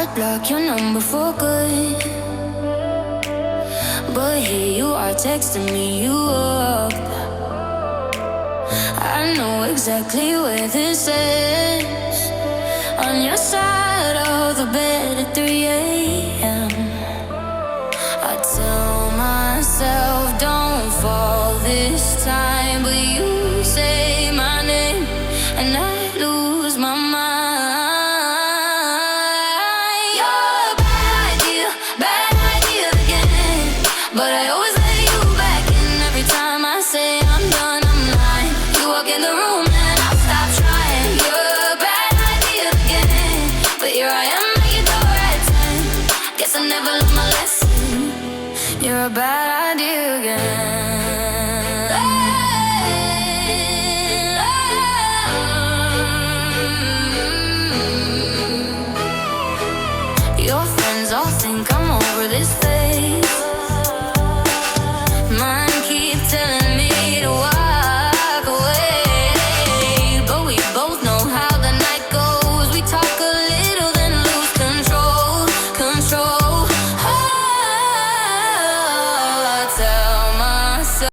I'd block your number for good, but here you are texting me you up. I know exactly where this is, on your side of the bed at 3 a.m. I tell myself don't fall this time, but you say my name and I lose my mind. You're a bad idea again, but I always let you back in every time I say I'm done, I'm lying. You walk in the room and I stop trying. You're a bad idea again, but here I am at your door at 10. Guess I never learned my lesson. You're a bad idea again.